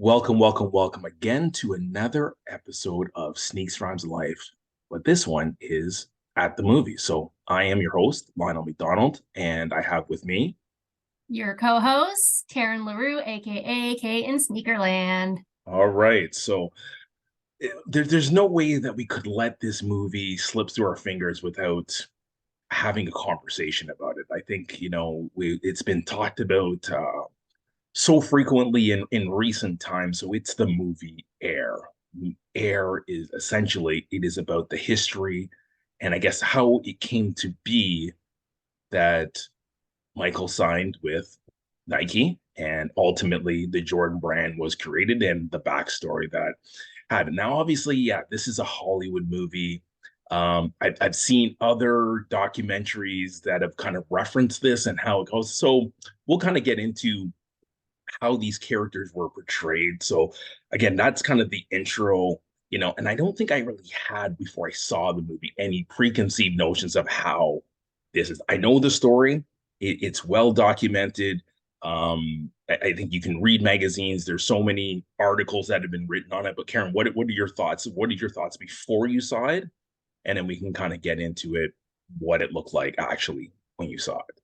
Welcome again to another episode of Sneaks Rhymes Life. But this one is at the movies. So I am your host, Lionel McDonald, and I have with me. Your co-host, Karen Leroux, aka Kate in Sneakerland. All right. So there's no way that we could let this movie slip through our fingers without having a conversation about it. I think, it's been talked about so frequently in recent times. So it's the movie Air. Air is essentially it is about the history and I guess how it came to be that Michael signed with Nike and ultimately the Jordan brand was created and the backstory that had it. Now, obviously, yeah, this is a Hollywood movie. I've seen other documentaries that have kind of referenced this and how it goes. So we'll kind of get into how these characters were portrayed. So again, that's kind of the intro, and I don't think I really had before I saw the movie any preconceived notions of how this is. I know the story, it's well documented. I think you can read magazines. There's so many articles that have been written on it. But Karen, what are your thoughts? What are your thoughts before you saw it? And then we can kind of get into it, what it looked like actually when you saw it.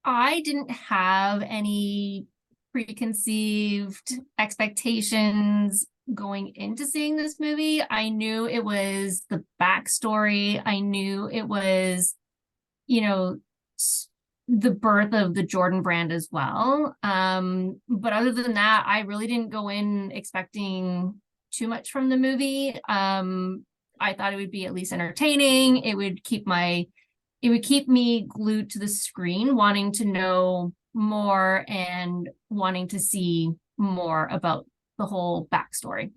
I didn't have any preconceived expectations going into seeing this movie. I knew it was the backstory. I knew it was, you know, the birth of the Jordan brand as well. But other than that, I really didn't go in expecting too much from the movie. I thought it would be at least entertaining. It would keep me glued to the screen, wanting to know more and wanting to see more about the whole backstory.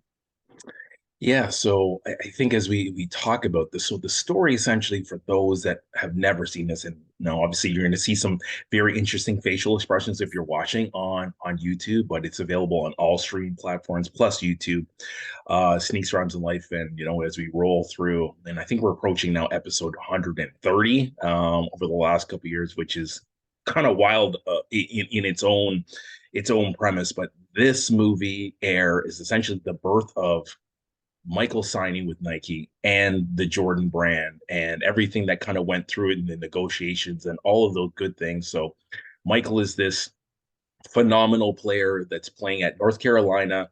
Yeah, so I think as we talk about this, so the story essentially for those that have never seen this, and now obviously you're going to see some very interesting facial expressions if you're watching on YouTube, but it's available on all streaming platforms plus YouTube. Sneaks, Rhymes, and Life, and as we roll through, and I think we're approaching now episode 130 over the last couple of years, which is kind of wild in its own premise. But this movie, Air, is essentially the birth of Michael signing with Nike and the Jordan brand and everything that kind of went through it in the negotiations and all of those good things. So Michael is this phenomenal player that's playing at North Carolina.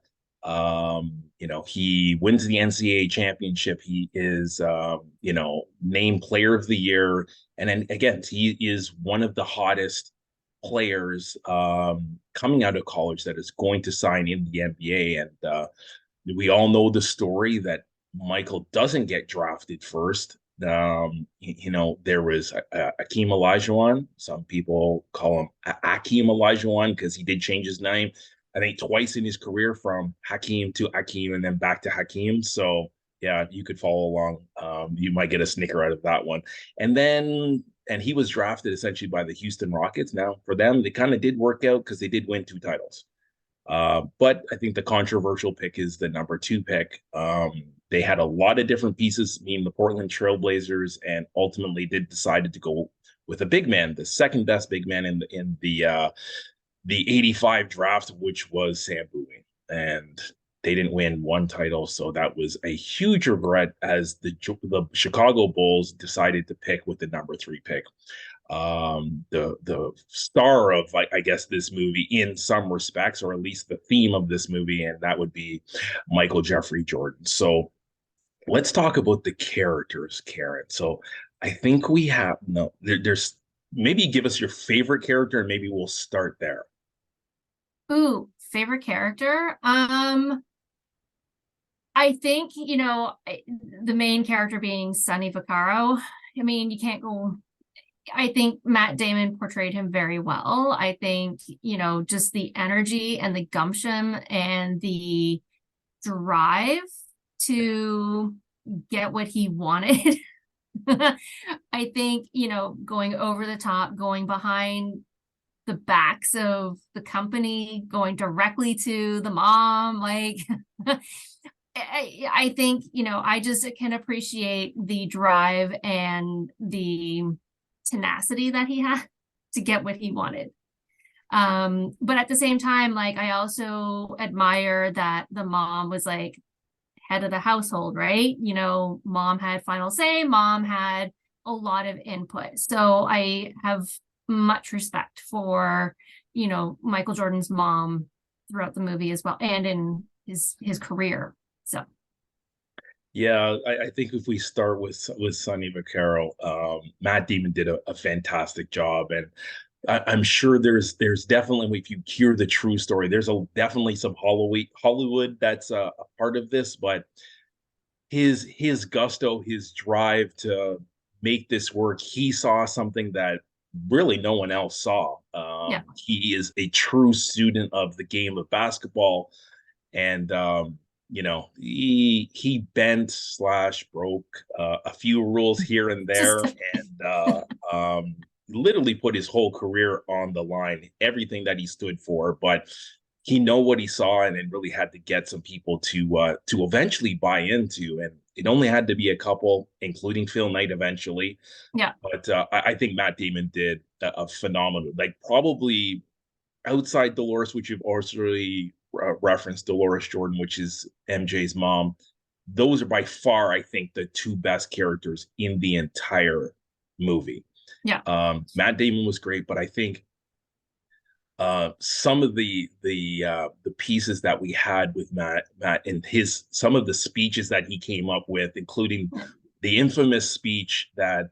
He wins the NCAA championship. He is, named player of the year. And then again, he is one of the hottest players coming out of college that is going to sign in the NBA. And we all know the story that Michael doesn't get drafted first. There was Akeem Olajuwon. Some people call him Akeem Olajuwon because he did change his name, I think, twice in his career from Hakeem to Akeem and then back to Hakeem. So, yeah, you could follow along. You might get a snicker out of that one. And he was drafted essentially by the Houston Rockets. Now, for them, they kind of did work out because they did win two titles. But I think the controversial pick is the number two pick. They had a lot of different pieces, meaning the Portland Trailblazers, and ultimately did decided to go with a big man, the second best big man in the '85 draft, which was Sam Bowie, and they didn't win one title, so that was a huge regret as the Chicago Bulls decided to pick with the number three pick. The star of I guess this movie in some respects, or at least the theme of this movie, and that would be Michael Jeffrey Jordan. So let's talk about the characters, Karen. So I think we have no there's maybe give us your favorite character and maybe we'll start there. Ooh, favorite character? I think, the main character being Sonny Vaccaro. I mean, you can't go. I think Matt Damon portrayed him very well. I think, just the energy and the gumption and the drive to get what he wanted. I think, going over the top, going behind the backs of the company, going directly to the mom, like I think, I just can appreciate the drive and the tenacity that he had to get what he wanted. But at the same time, like I also admire that the mom was like head of the household, right? You know, mom had final say, mom had a lot of input. So I have much respect for, you know, Michael Jordan's mom throughout the movie as well and in his career. So Yeah, I think if we start with Sonny Vaccaro, Matt Damon did a fantastic job, and I'm sure there's definitely, if you hear the true story, there's a definitely some Hollywood that's a part of this, but his gusto, his drive to make this work, he saw something that really no one else saw. yeah. He is a true student of the game of basketball, and he bent slash broke a few rules here and Just there, and literally put his whole career on the line, everything that he stood for. But he know what he saw, and it really had to get some people to eventually buy into, and it only had to be a couple, including Phil Knight eventually. yeah. But I think Matt Damon did a phenomenal, like probably outside Dolores, which you've already referenced, Dolores Jordan, which is MJ's mom. Those are by far, I think, the two best characters in the entire movie. Yeah. Matt Damon was great, but I think some of the pieces that we had with Matt and his some of the speeches that he came up with, including Yeah. the infamous speech that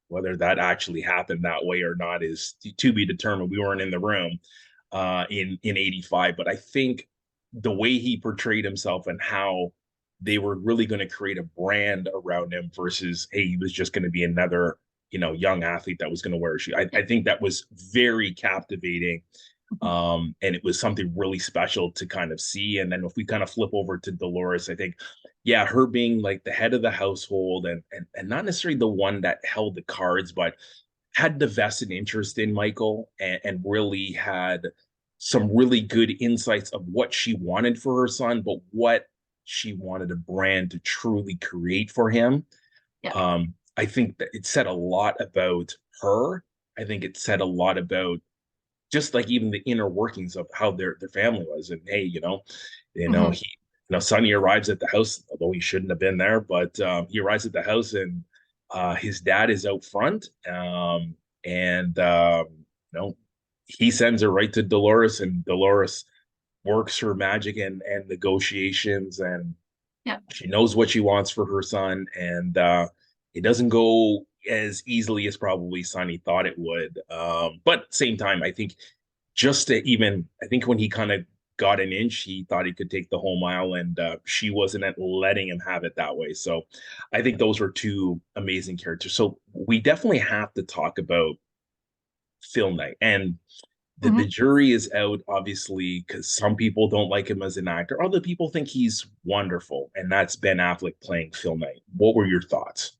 whether that actually happened that way or not is to be determined. We weren't in the room in '85, but I think the way he portrayed himself and how they were really going to create a brand around him versus, hey, he was just going to be another young athlete that was going to wear a shoe. I think that was very captivating, and it was something really special to kind of see. And then if we kind of flip over to Dolores, I think, yeah, her being like the head of the household, and not necessarily the one that held the cards, but had the vested interest in Michael, and really had some really good insights of what she wanted for her son, but what she wanted a brand to truly create for him. Yeah. I think that it said a lot about her. I think it said a lot about just like even the inner workings of how their family was. And hey, Mhm. Sonny arrives at the house, although he shouldn't have been there, but he arrives at the house, and his dad is out front, and he sends her right to Dolores, and Dolores works her magic and negotiations, and Yeah. she knows what she wants for her son, and it doesn't go as easily as probably Sonny thought it would. But at the same time, I think I think when he kind of got an inch, he thought he could take the whole mile, and she wasn't letting him have it that way. So I think those were two amazing characters. So we definitely have to talk about Phil Knight. And the Mhm. jury is out, obviously, because some people don't like him as an actor. Other people think he's wonderful, and that's Ben Affleck playing Phil Knight. What were your thoughts?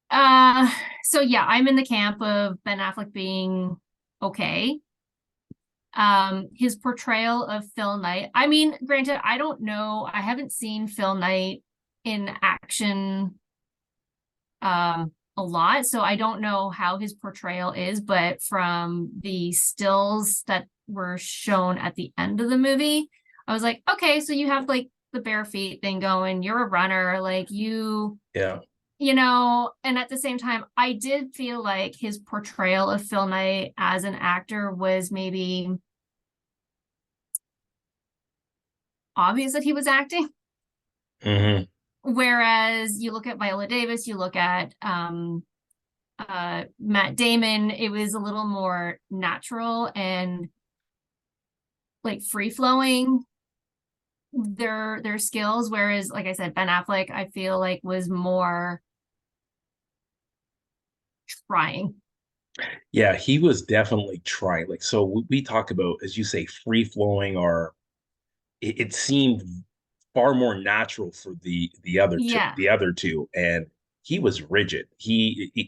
Uh, so yeah, I'm in the camp of Ben Affleck being okay. His portrayal of Phil Knight. I mean, granted, I don't know. I haven't seen Phil Knight in action a lot, so I don't know how his portrayal is, but from the stills that were shown at the end of the movie, I was like, okay, so you have like the bare feet thing going, you're a runner, like Yeah. and at the same time, I did feel like his portrayal of Phil Knight as an actor was maybe obvious that he was acting. Hmm. Whereas you look at Viola Davis, you look at Matt Damon, it was a little more natural and like free flowing their skills. Whereas, like I said, Ben Affleck, I feel like was more trying. Yeah, he was definitely trying. Like, so we talk about, as you say, free flowing, or it seemed far more natural for Yeah, the other two, and he was rigid.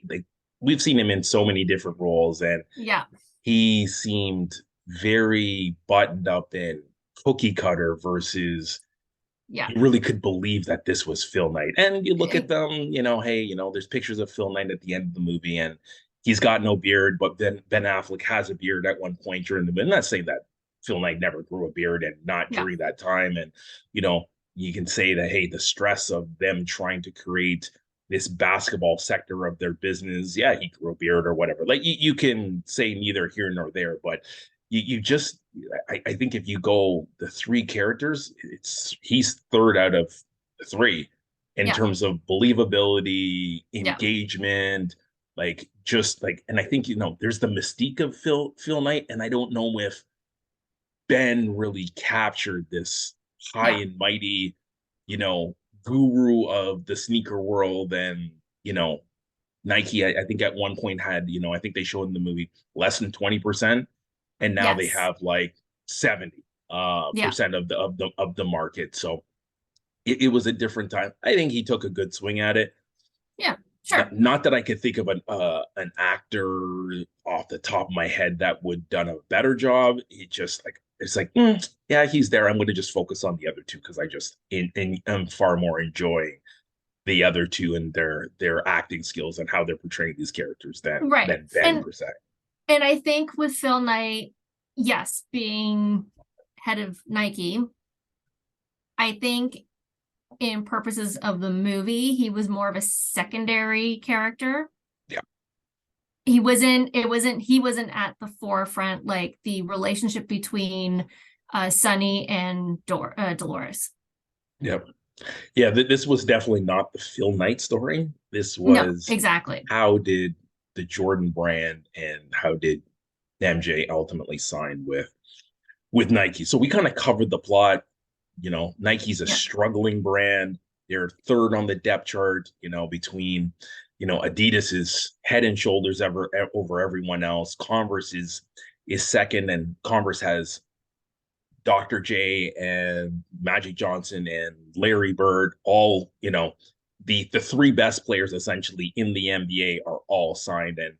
Like, we've seen him in so many different roles, and yeah, he seemed very buttoned up and cookie cutter versus yeah. you really could believe that this was Phil Knight. And you look at It- them, hey, there's pictures of Phil Knight at the end of the movie, and he's got no beard, but then Ben Affleck has a beard at one point during the movie. I'm not saying that Phil Knight never grew a beard and not Yeah. during that time. And, you know, you can say that, hey, the stress of them trying to create this basketball sector of their business, yeah, he grew a beard or whatever. Like you can say neither here nor there, but you just, I think if you go the three characters, he's third out of the three in Yeah. terms of believability, Yeah. engagement, like just like, and I think there's the mystique of Phil Knight, and I don't know if Ben really captured this high Yeah. and mighty, you know, guru of the sneaker world, and you know, Nike. I think at one point had, I think they showed in the movie less than 20%, and now they Yes. have like 70 Yeah. percent of the market. So it was a different time. I think he took a good swing at it. Yeah. Sure. Not that I could think of an actor off the top of my head that would done a better job. It's like yeah, he's there. I'm going to just focus on the other two because I just am far more enjoying the other two and their acting skills and how they're portraying these characters Right. than Ben And per se. and I think with Phil Knight, yes, being head of Nike, I think in purposes of the movie, he was more of a secondary character. Yeah, He wasn't at the forefront, like the relationship between Sonny and Dolores. yeah, yeah. This was definitely not the Phil Knight story. This No, was exactly. how did the Jordan brand and how did MJ ultimately sign with Nike. So we kind of covered the plot. Nike's a Yeah. struggling brand. They're third on the depth chart, between, Adidas is head and shoulders over everyone else. Converse is second, and Converse has Dr. J and Magic Johnson and Larry Bird, all, the three best players essentially in the NBA are all signed. And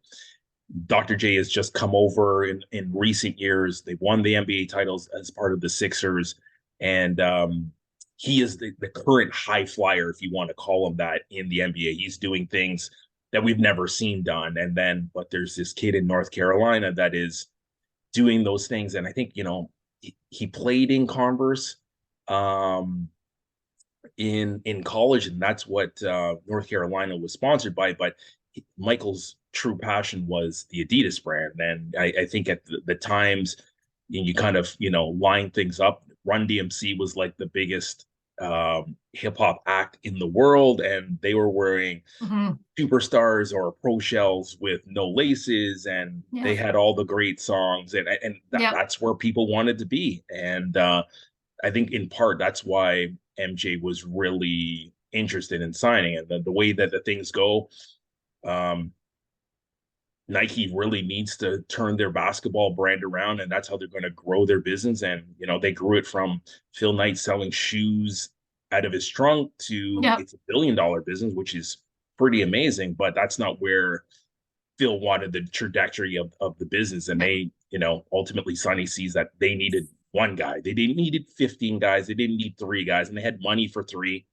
Dr. J has just come over in recent years. They've won the NBA titles as part of the Sixers, and he is the current high flyer, if you want to call him that, in the NBA. He's doing things that we've never seen done. And then, but there's this kid in North Carolina that is doing those things, and I think he played in Converse um, in college, and that's what North Carolina was sponsored by. But Michael's true passion was the Adidas brand, and I think at the times you kind of line things up. Run DMC was like the biggest hip hop act in the world, and they were wearing Mhm. superstars or pro shells with no laces, and they Yeah. had all the great songs, and Yep. that's where people wanted to be. And I think in part that's why MJ was really interested in signing. And the way that the things go, um, Nike really needs to turn their basketball brand around, and that's how they're going to grow their business. And they grew it from Phil Knight selling shoes out of his trunk to Yep. it's $1 billion business, which is pretty amazing. But that's not where Phil wanted the trajectory of the business, and Yeah. they, ultimately Sonny sees that they needed one guy. They didn't needed 15 guys. They didn't need three guys, and they had money for three.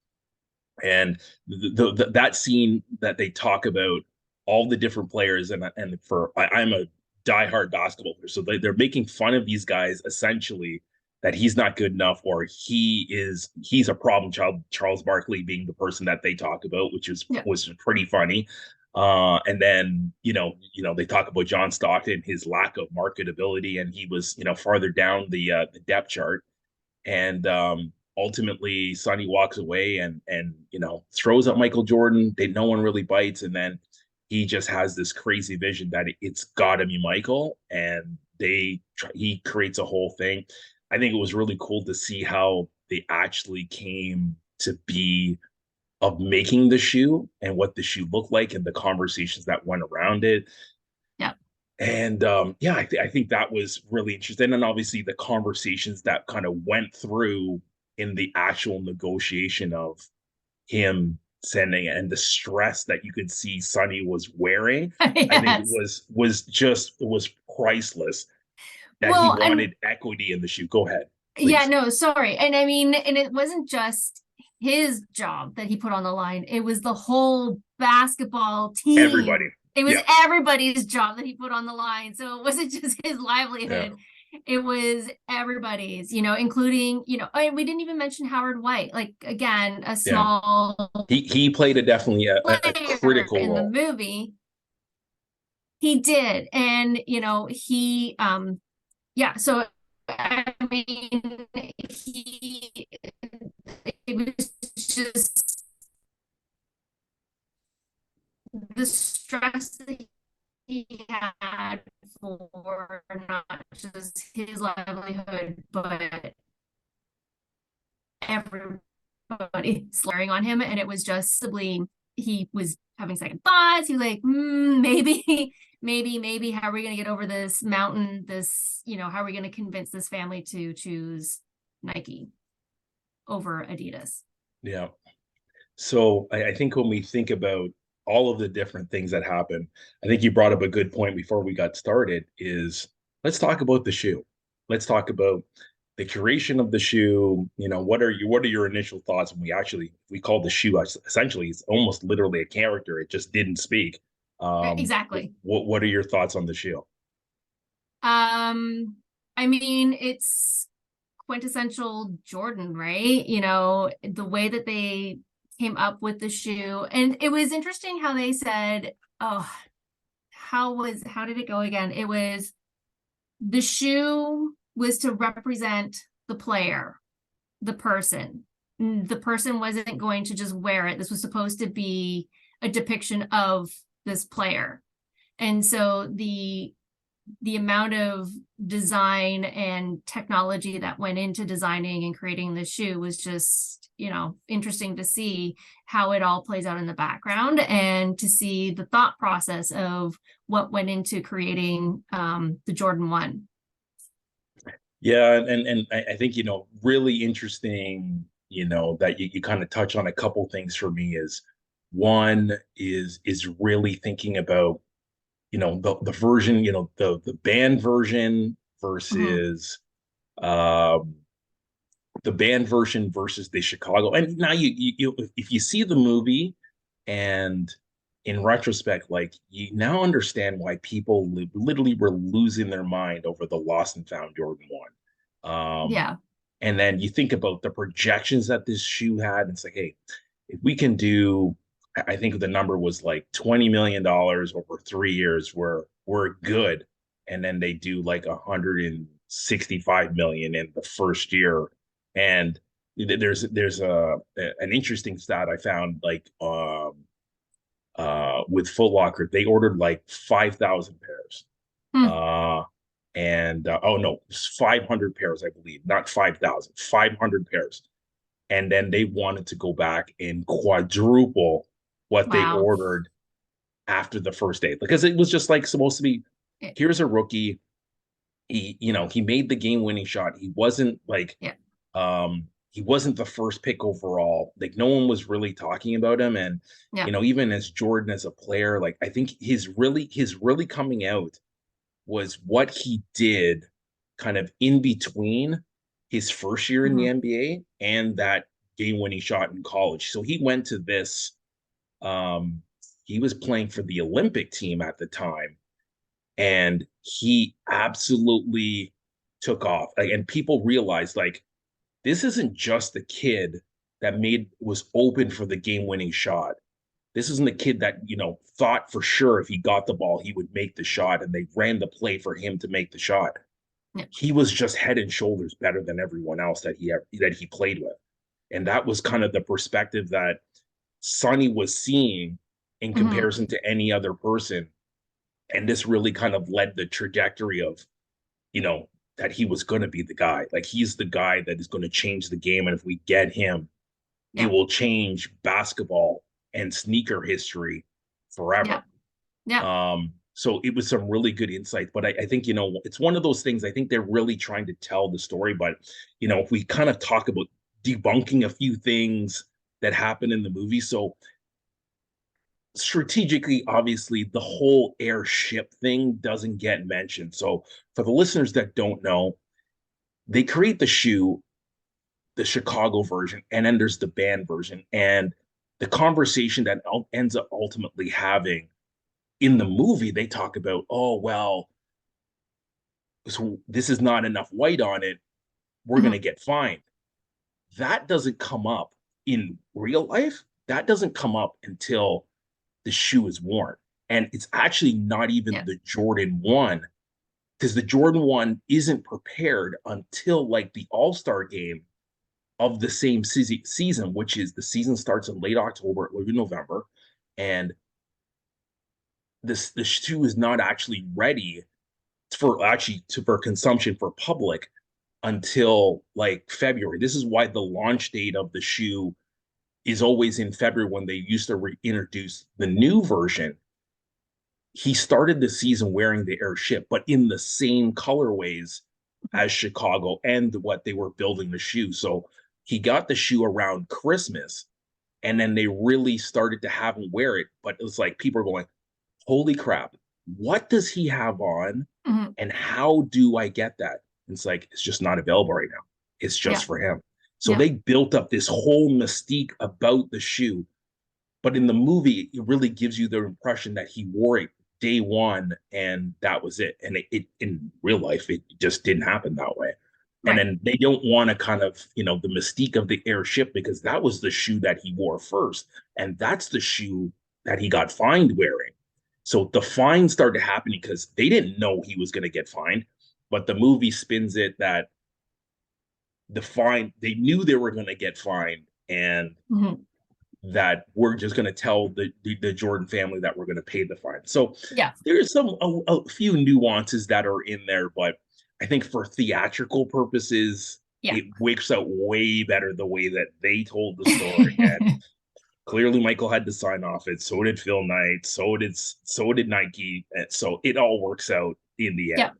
And that scene that they talk about all the different players, and I'm a diehard basketball player, so they're making fun of these guys essentially that he's not good enough, or he's a problem child. Charles Barkley being the person that they talk about, which Yeah. was pretty funny. And then they talk about John Stockton, his lack of marketability, and he was farther down the depth chart. And ultimately, Sonny walks away and throws at Michael Jordan. No one really bites, and then he just has this crazy vision that it's got to be Michael, and he creates a whole thing. I think it was really cool to see how they actually came to be of making the shoe and what the shoe looked like and the conversations that went around it. Yeah. And yeah, I think that was really interesting. And obviously the conversations that kind of went through in the actual negotiation of him sending it, and the stress that you could see Sonny was wearing, I think Yes. was priceless, that he Well, and wanted equity in the shoe. Go ahead, yeah, please. no, sorry. And I mean, and it wasn't just his job that he put on the line. It was the whole basketball Everybody. team It was Yeah, everybody's job that he put on the line. So it wasn't just his yeah, livelihood. It was everybody's, including, we didn't even mention Howard White. Like again, a yeah. small He played a definitely a player critical in the role. movie. He did. And, he yeah, so I mean he it was just the stress that he had for not just his livelihood, but everybody slaring on him. And it was just simply, he was having second thoughts. He was like, maybe, maybe, how are we going to get over this mountain? How are we going to convince this family to choose Nike over Adidas? Yeah. So I think when we think about all of the different things that happen, I think you brought up a good point before we got started is let's talk about the shoe. Let's talk about the curation of the shoe. What are your initial thoughts when we call the shoe essentially it's almost literally a character. It just didn't speak. Exactly. What are your thoughts on the shoe? I mean, it's quintessential Jordan, right? The way that they came up with the shoe. And it was interesting how they said, oh, how did it go again? It was the shoe was to represent the player, the person. The person wasn't going to just wear it. This was supposed to be a depiction of this player. And so the amount of design and technology that went into designing and creating the shoe was just, interesting to see how it all plays out in the background and to see the thought process of what went into creating the Jordan 1. Yeah, and I think really interesting, that you kind of touch on a couple things for me is one is really thinking about the version, the band version Mhm. versus um the band version versus the Chicago. And now if you see the movie and in retrospect, like you now understand why people literally were losing their mind over the Lost and Found Jordan 1. Yeah. And then you think about the projections that this shoe had, and it's like, hey, if we can do, I think the number was like $20 million over 3 years, we're good. And then they do like 165 million in the first year. And there's an interesting stat I found like with Foot Locker, they ordered like 5,000 pairs. Hmm. Uh and oh no, 500 pairs, I believe, not 5,000, 500 pairs. And then they wanted to go back and quadruple what they Wow. ordered after the first day because it was just like supposed to be Yeah. here's a rookie. He made the game winning shot. He wasn't like Yeah. he wasn't the first pick overall. Like no one was really talking about him. And Yeah. even as Jordan as a player, like I think his really coming out was what he did kind of in between his first year in the Mhm. NBA and that game winning shot in college. So he went to this um he was playing for the Olympic team at the time and he absolutely took off. Like, and people realized like this isn't just the kid that was open for the game winning shot. This isn't the kid that, thought for sure if he got the ball, he would make the shot and they ran the play for him to make the shot. Yeah. He was just head and shoulders better than everyone else that he played with. And that was kind of the perspective that Sonny was seeing in Mhm. comparison to any other person. And this really kind of led the trajectory of, you know, that he was going to be the guy. Like he's the guy that is going to change the game. And if we get him, it Yeah. will change basketball and sneaker history forever. Yeah. Yeah. So it was some really good insight, but I think, it's one of those things. I think they're really trying to tell the story, but, if we kind of talk about debunking a few things that happen in the movie. So strategically, obviously, the whole airship thing doesn't get mentioned. So for the listeners that don't know, they create the shoe, the Chicago version, and then there's the band version. And the conversation that ends up ultimately having in the movie they talk about, oh well, so this is not enough white on it, we're going to Mhm. get fined. That doesn't come up in real life. That doesn't come up until the shoe is worn. And it's actually not even Yeah. the Jordan 1, because the Jordan 1 isn't prepared until like the All-Star game of the same season, which is the season starts in late October, early November. And the shoe is not actually ready for consumption for public until like February. This is why the launch date of the shoe is always in February when they used to reintroduce the new version. He started the season wearing the airship, but in the same colorways as Chicago and what they were building the shoe. So he got the shoe around Christmas, and then they really started to have him wear it. But it was like people are going, holy crap, what does he have on? Mhm. And how do I get that? It's like, it's just not available right now. It's just Yeah. for him. So Yeah. they built up this whole mystique about the shoe. But in the movie, it really gives you the impression that he wore it day one and that was it. And it in real life, it just didn't happen that way. And Right. then they don't want to kind of, the mystique of the airship, because that was the shoe that he wore first. And that's the shoe that he got fined wearing. So the fine started happening because they didn't know he was going to get fined. But the movie spins it that the fine, they knew they were going to get fined, and Mhm. that we're just going to tell the Jordan family that we're going to pay the fine. So Yeah. there's a few nuances that are in there, but I think for theatrical purposes, Yeah. it works out way better the way that they told the story. And clearly, Michael had to sign off it. So did Phil Knight. So did Nike. And so it all works out in the end. Yeah.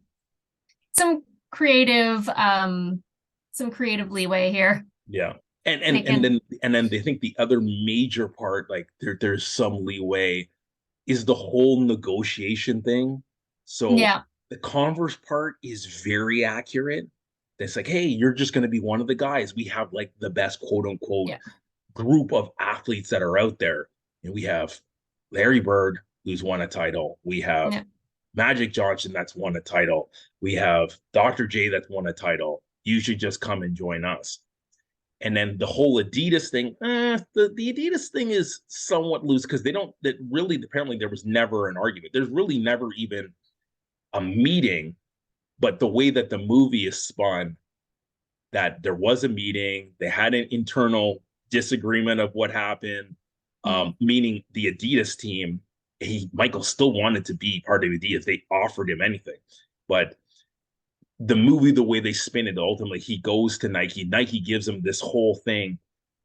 Some creative, some creative leeway here. Yeah. And They and and can, then and then they think the other major part, like there's some leeway, is the whole negotiation thing. So yeah. the Converse part is very accurate. It's like, hey, you're just going to be one of the guys. We have like the best quote unquote Yeah. group of athletes that are out there. And we have Larry Bird, who's won a title. We have Yeah. Magic Johnson, that's won a title. We have Dr. J, that's won a title. You should just come and join us. And then the whole Adidas thing, the Adidas thing is somewhat loose because they don't, that really, apparently there was never an argument. There's really never even a meeting, but the way that the movie is spun, that there was a meeting, they had an internal disagreement of what happened, Mhm. meaning the Adidas team, Michael still wanted to be part of Adidas. They offered him anything. But the movie, the way they spin it, ultimately he goes to Nike. Nike gives him this whole thing,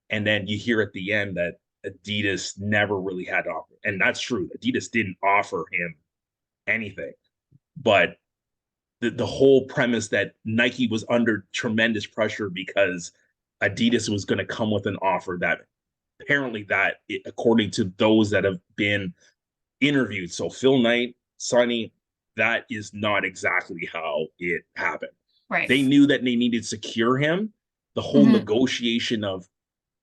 and then you hear at the end that Adidas never really had offer, and that's true. Adidas didn't offer him anything, but the whole premise that Nike was under tremendous pressure because Adidas was going to come with an offer that apparently according to those that have been interviewed, so Phil Knight, Sonny, that is not exactly how it happened. Right. They knew that they needed to secure him. The whole Mhm. negotiation of,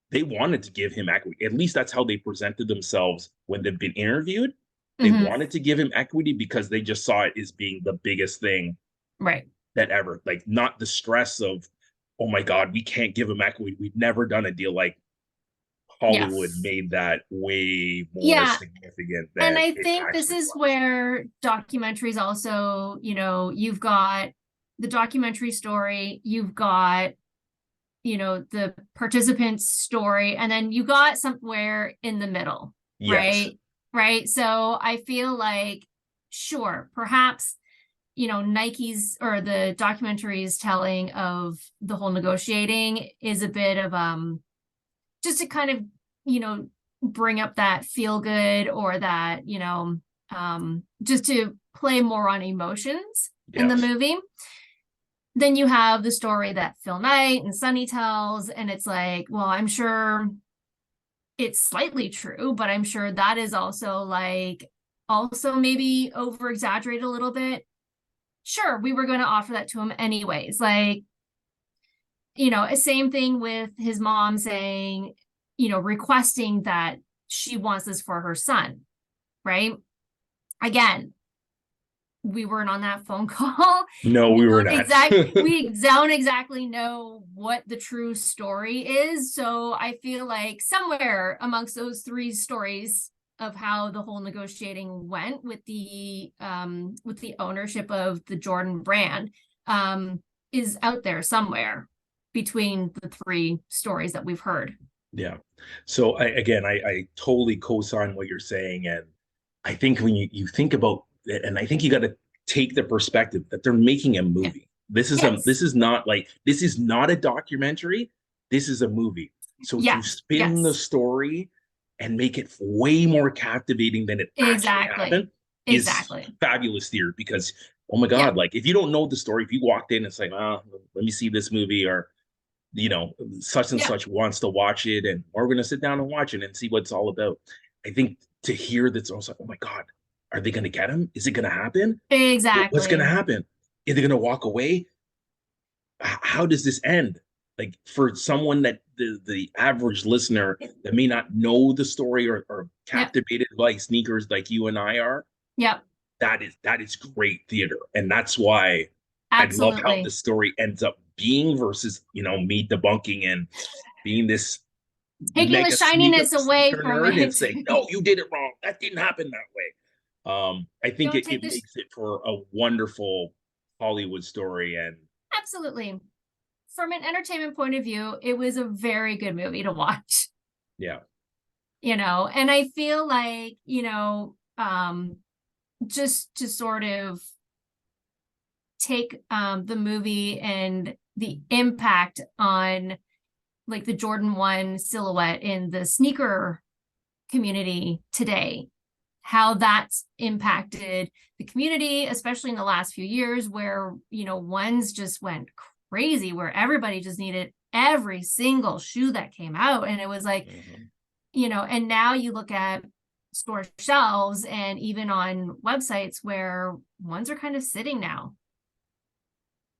they wanted to give him equity. At least that's how they presented themselves when they've been interviewed. They Mhm. wanted to give him equity because they just saw it as being the biggest thing Right. that ever, like not the stress of, oh my God, we can't give him equity. We've never done a deal. Like Yeah. Hollywood made that way more Yeah. significant And than I it think this actually is was. where documentaries also, you've got the documentary story, you've got, the participants' story, and then you got somewhere in the middle, Yes. right? Right. So I feel like, sure, perhaps, Nike's or the documentary's telling of the whole negotiating is a bit of just to kind of, you know, bring up that feel good or that, just to play more on emotions in the Yes. movie. Then you have the story that Phil Knight and Sonny tells, and it's like, well, I'm sure it's slightly true, but I'm sure that is also maybe over exaggerated a little bit. Sure, we were going to offer that to him anyways. Like, same thing with his mom saying, requesting that she wants this for her son, right? again, we weren't on that phone call. No, we were not. We don't exactly know what the true story is. So I feel like somewhere amongst those three stories of how the whole negotiating went with the ownership of the Jordan brand is out there somewhere between the three stories that we've heard. Yeah. So I totally co-sign what you're saying. And I think when you think about it, and I think you got to take the perspective that they're making a Yeah. movie. Yes. This is not a documentary. This is a movie. So to Yes. spin the Yes. story and make it way more captivating than it actually Exactly. happened is Exactly. fabulous theory because oh my Yeah. God, like if you don't know the story, if you walked in, it's like, let me see this movie or such and Yeah. such wants to watch it, and we're going to sit down and watch it and see what it's all about. I think to hear that's also like, oh my God, are they going to get him? Is it going to happen? What's going to Exactly. happen? Are they going to walk away? How does this end? Like for someone that the average listener that may not know the story or Yep. captivated by sneakers like you and I are, Yep. that is great theater, and that's why I love how the Absolutely. story ends up being versus me debunking and being this Taking the mega sneaker shininess away sneaker from nerd and it. saying, no, you did it wrong. That didn't happen that way. I think Don't it, take it this. makes it for a wonderful Hollywood story. And Absolutely. From an entertainment point of view, it was a very good movie to watch, yeah, and I feel like, just to sort of take the movie and the impact on like the Jordan 1 silhouette in the sneaker community today, how that's impacted the community, especially in the last few years where, ones just went crazy, where everybody just needed every single shoe that came out. And it was like, mm-hmm. and now you look at store shelves and even on websites where ones are kind of sitting now,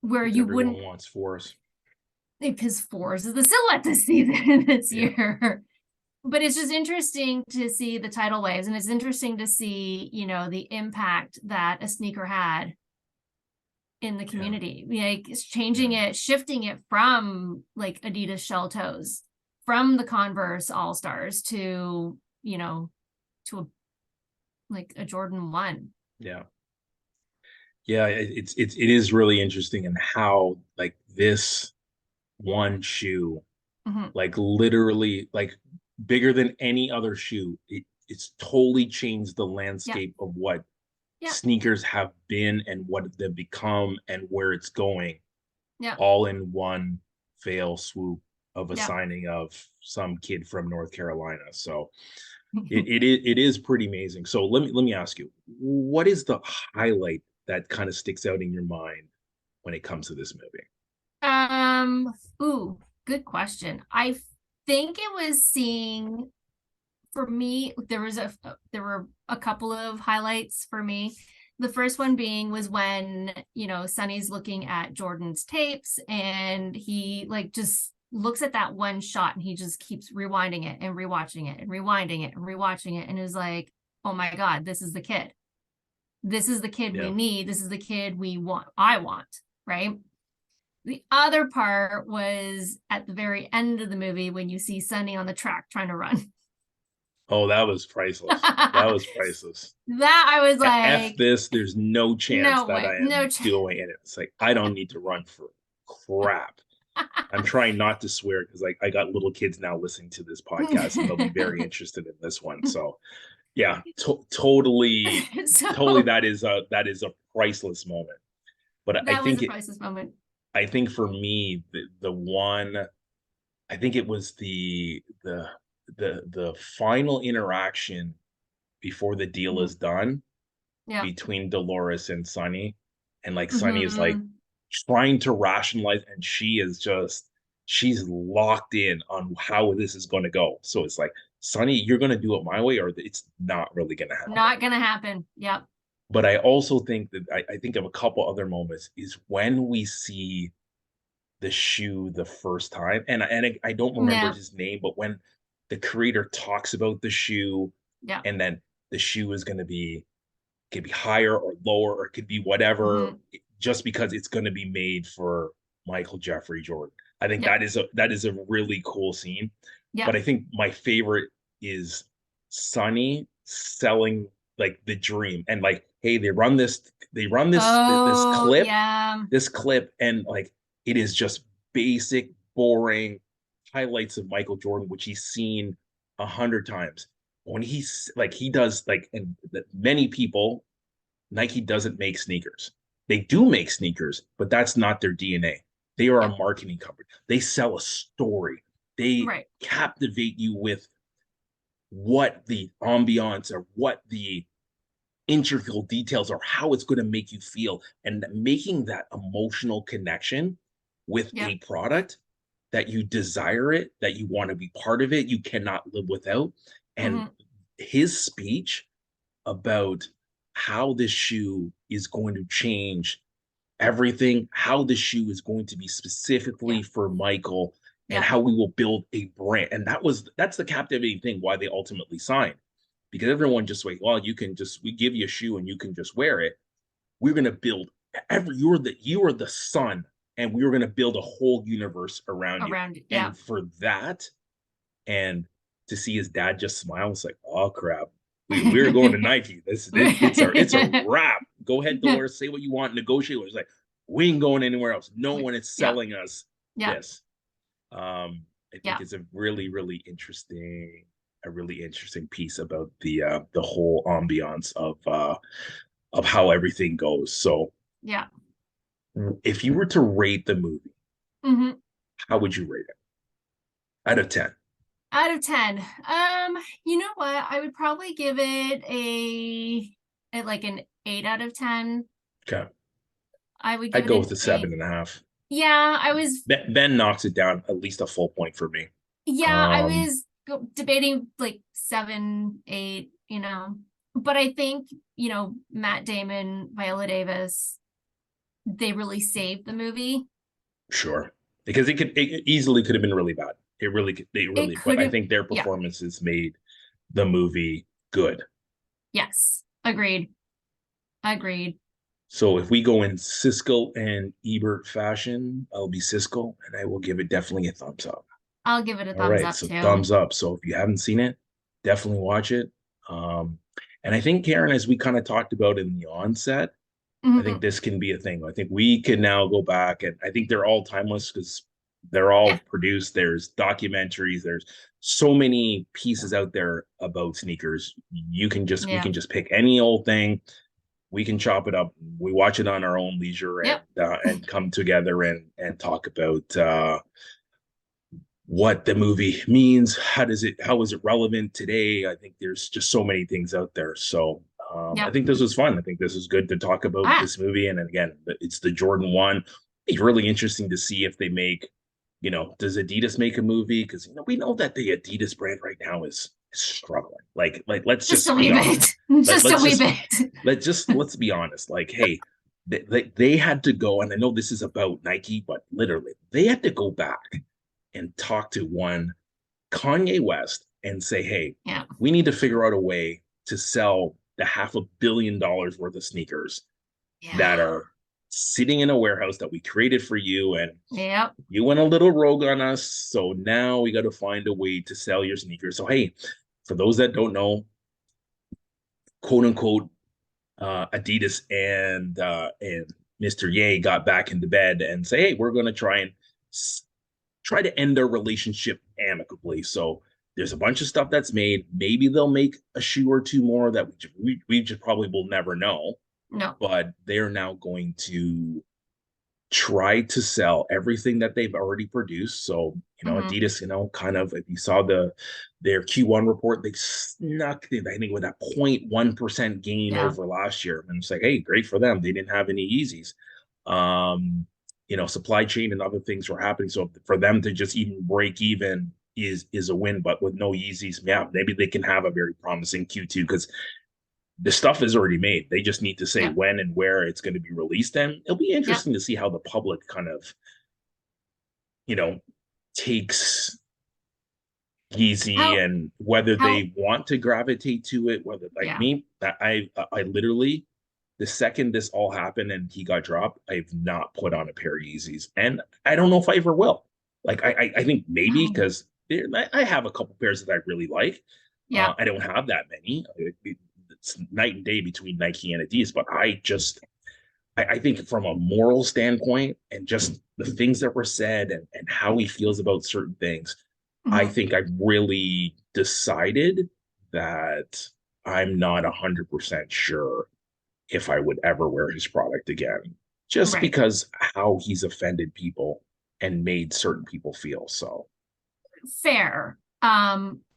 where Because you everyone wouldn't, wants force. because fours is the silhouette this season, this Yeah, year. But it's just interesting to see the tidal waves, and it's interesting to see, the impact that a sneaker had in the yeah, community. Like it's changing yeah. it, shifting it from like Adidas shell toes, from the Converse All Stars to, to like a Jordan 1. Yeah. Yeah, it is really interesting in how like this one shoe, Mhm. like literally like bigger than any other shoe, it's totally changed the Yeah. landscape of what Yeah. sneakers have been and what they've become and where it's going, Yeah. all in one fail swoop of a Yeah. signing of some kid from North Carolina. So it is pretty amazing. So let me ask you, what is the highlight that kind of sticks out in your mind when it comes to this movie? um ooh, good question. I think it was seeing, for me, there were a couple of highlights for me. The first one being was when, Sonny's looking at Jordan's tapes and he like just looks at that one shot and he just keeps rewinding it and rewatching it and rewinding it and rewatching it and is like, oh my God, this is the kid. This is the kid we Yeah. need. This is the kid we want. I want, right? The other part was at the very end of the movie when you see Sonny on the track trying to run. Oh, that was priceless. That That was priceless. I was F like, this, there's no chance no that way, I no am chance. doing it. It's like I don't need to run for crap. I'm trying not to swear because like I got little kids now listening to this podcast and they'll be very interested in this one. So yeah, totally, totally So that is a priceless moment. But I that was think a it priceless moment. I think for me the one I think it was the final interaction before the deal Mhm. is done Yeah. between Dolores and Sunny. And like Sunny is like Hmm. trying to rationalize, and she's locked in on how this is going to go. So it's like, Sunny, you're going to do it my way, or it's not really going to happen. Not gonna happen. Yep. But I also think that I think of a couple other moments is when we see the shoe the first time, and I don't remember Yeah. his name, but when the creator talks about the shoe, Yeah. and then the shoe is going to be could be higher or lower, or it could be whatever, Hmm. just because it's going to be made for Michael Jeffrey Jordan. I think Yep. that is a really cool scene. But Yep. I think my favorite is Sonny selling like the dream, and like, hey, they run this Oh, clip, yeah. and like it is just basic, boring highlights of Michael Jordan, which he's seen 100 times. When he's like he does like, and many people, Nike doesn't make sneakers. They do make sneakers, but that's not their DNA. They are Yep. a marketing company. They sell a story. They Right. captivate you with what the ambiance or what the integral details are, how it's going to make you feel, and making that emotional connection with Yep. a product that you desire it, that you want to be part of it, you cannot live without. And Hmm. his speech about how this shoe is going to change everything, how the shoe is going to be specifically Yep. for Michael, and Yep. how we will build a brand. And that's the captivating thing why they ultimately signed. Because everyone just like, well, we give you a shoe and you can just wear it. We're gonna build you are the sun, and we were gonna build a whole universe around you. Around it. And Yep. for that, and to see his dad just smile, it's like, oh crap. We're going to Nike. This it's a wrap. Go ahead, Dolores, say what you want, negotiate. It's like, we ain't going anywhere else. No one is Yep. selling us Yep. this. I think Yep. it's a really interesting piece about the whole ambiance of how everything goes. So Yep. if you were to rate the movie, Hmm. how would you rate it out of 10? Out of 10. You know what? I would probably give it like an 8 out of 10. Okay. I would give I'd it go an with a seven 8. and a half. Yeah, I was Ben knocks it down at least a full point for me. yeah, I Um, was debating like 7, 8, But I think, Matt Damon, Viola Davis, they really saved the movie. sure, because it easily could have been really bad. It But could I have, think their yeah, performances made the movie good. yes, agreed, agreed. So if we go in Siskel and Ebert fashion, I'll be Siskel, and I will give it definitely a thumbs up. I'll give it a All thumbs right, up so too. thumbs up. So if you haven't seen it, definitely watch it. Um, and I think, Karen, as we kind of talked about in the onset, I think Hmm. this can be a thing. I think we can now go back, and I think they're all timeless because they're Yeah, all produced. There's documentaries. There's so many pieces out there about sneakers. We yeah, can just pick any old thing. We can chop it up. We watch it on our own leisure, yep, and come together and talk about what the movie means. How is it relevant today? I think there's just so many things out there. So I yep. think this was fun. I think this is good to talk about Ah, this movie. And again, it's the Jordan 1. It's really interesting to see if they make, does Adidas make a movie? Because we know that the Adidas brand right now is struggling. Like let's just a just be wee bit, honest. just a wee bit. Let's be honest. Like, hey, they had to go, and I know this is about Nike, but literally they had to go back and talk to one Kanye West and say, hey, Yeah, we need to figure out a way to sell the $500 million worth of sneakers yeah, that are sitting in a warehouse that we created for you. And yep. you went a little rogue on us. So now we got to find a way to sell your sneakers. So, hey, for those that don't know, quote unquote, Adidas and Mr. Ye got back into bed and say, hey, we're going to try to end their relationship amicably. So there's a bunch of stuff that's made. Maybe they'll make a shoe or two more that we just probably will never know. No. But they're now going to try to sell everything that they've already produced. So, Hmm. Adidas, kind of, if you saw their Q1 report, they snuck, I think, with that 0.1% gain Yeah, over last year. And it's like, hey, great for them. They didn't have any Yeezys. Supply chain and other things were happening. So for them to just even break even is a win. But with no Yeezys, yeah, maybe they can have a very promising Q2 because the stuff is already made. They just need to say yep, when and where it's going to be released. And it'll be yep. interesting to see how the public kind of, you know, takes Yeezy, How and whether how they want to gravitate to it, whether like yeah. me, that I literally the second this all happened and he got dropped, I've not put on a pair of Yeezys, and I don't know if I ever will. Like I think maybe Oh, because I have a couple pairs that I really like. yeah. I don't have that many. It's night and day between Nike and Adidas, but I think from a moral standpoint and just the things that were said and how he feels about certain things, I Mhm. think I've really decided that I'm not 100% sure if I would ever wear his product again, just Right. because how he's offended people and made certain people feel. So Fair.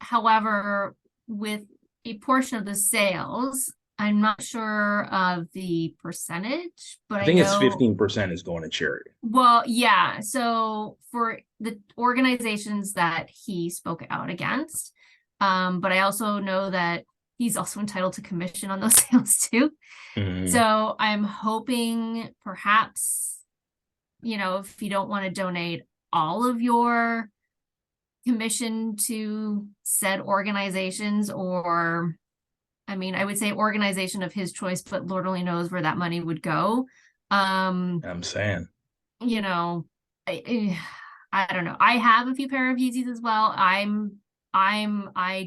However, with a portion of the sales, I'm not sure of the percentage, but I I think it's know, 15% is going to charity. well, yeah. So for the organizations that he spoke out against, but I also know that he's also entitled to commission on those sales too. Mm-hmm. So I'm hoping perhaps, if you don't want to donate all of your commission to said organizations, or I mean, I would say organization of his choice, but Lord only knows where that money would go. Um, I'm saying. you know, I don't know. I have a few pair of Yeezys as well. I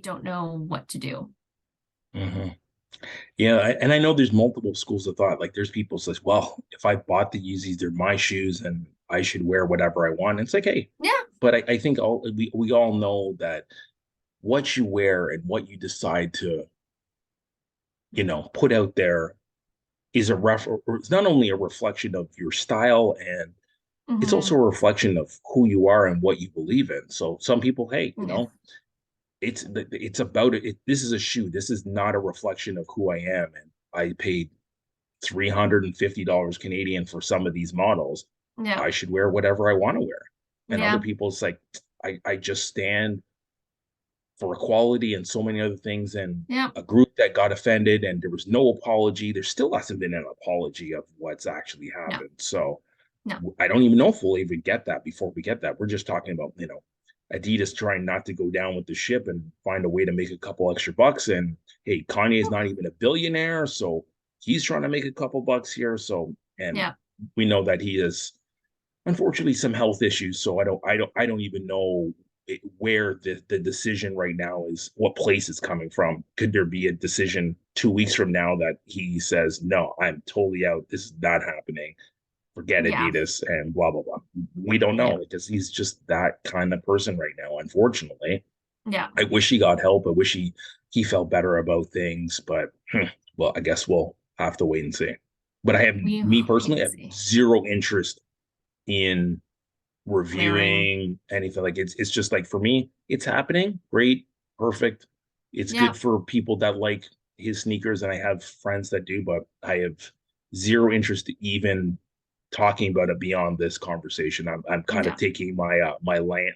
don't know what to do. Mm-hmm. Yeah, and I know there's multiple schools of thought. Like there's people says, well, if I bought the Yeezys, they're my shoes, and I should wear whatever I want. And it's like, hey, Yeah, but I think we all know that what you wear and what you decide to, put out there is or it's not only a reflection of your style, and it's also hmm, a reflection of who you are and what you believe in. So some people, hey, yeah, it's about it. This is a shoe. This is not a reflection of who I am, and I paid $350 Canadian for some of these models. yeah, I should wear whatever I want to wear. And other yeah, people, it's like, I just stand for equality and so many other things. And yeah, a group that got offended and there was no apology. There still hasn't been an apology of what's actually no, happened. So no, I don't even know if we'll even get that before we get that. We're just talking about, Adidas trying not to go down with the ship and find a way to make a couple extra bucks. And hey, Kanye's not even a billionaire, so he's trying to make a couple bucks here. So, and yeah, we know that he has unfortunately some health issues. So I don't even know where the decision right now is, what place it's coming from. Could there be a decision 2 weeks from now that he says, no, I'm totally out. This is not happening. Forget yeah, Adidas and blah blah blah. We don't yeah, know because he's just that kind of person right now. Unfortunately, yeah. I wish he got help. I wish he felt better about things. But well, I guess we'll have to wait and see. But I have We me wait personally, I and have see. zero interest in Wearing, reviewing anything. Like it's just like for me, it's happening. Great, perfect. It's yeah, good for people that like his sneakers, and I have friends that do, but I have zero interest to even talking about it beyond this conversation. I'm kind of yeah, taking my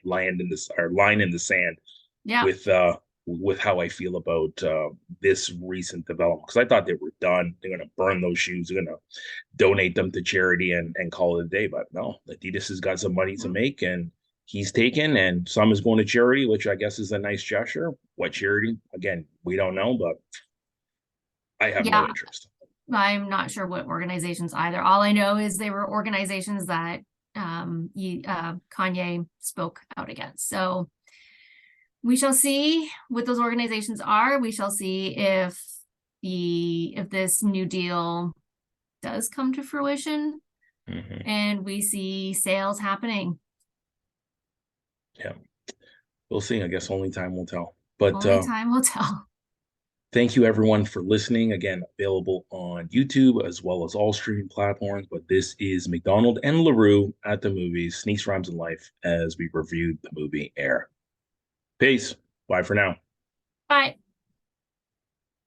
land in this or line in the sand yeah, with how I feel about this recent development, because I thought they were done. They're gonna burn those shoes. They're gonna donate them to charity and call it a day. But no, Adidas has got some money to mm, make, and he's taken, and some is going to charity, which I guess is a nice gesture. What charity? Again, we don't know, but I have no yeah. interest. I'm not sure what organizations either. All I know is they were organizations that Kanye spoke out against. So we shall see what those organizations are. We shall see if this new deal does come to fruition Mm-hmm. and we see sales happening. Yeah, we'll see. I guess only time will tell. But Only time will tell. thank you everyone for listening. Again, available on YouTube as well as all streaming platforms. But this is McDonald and Leroux at the movies, Sneaks, Rhymes, and Life, as we reviewed the movie Air. Peace. Bye for now. Bye.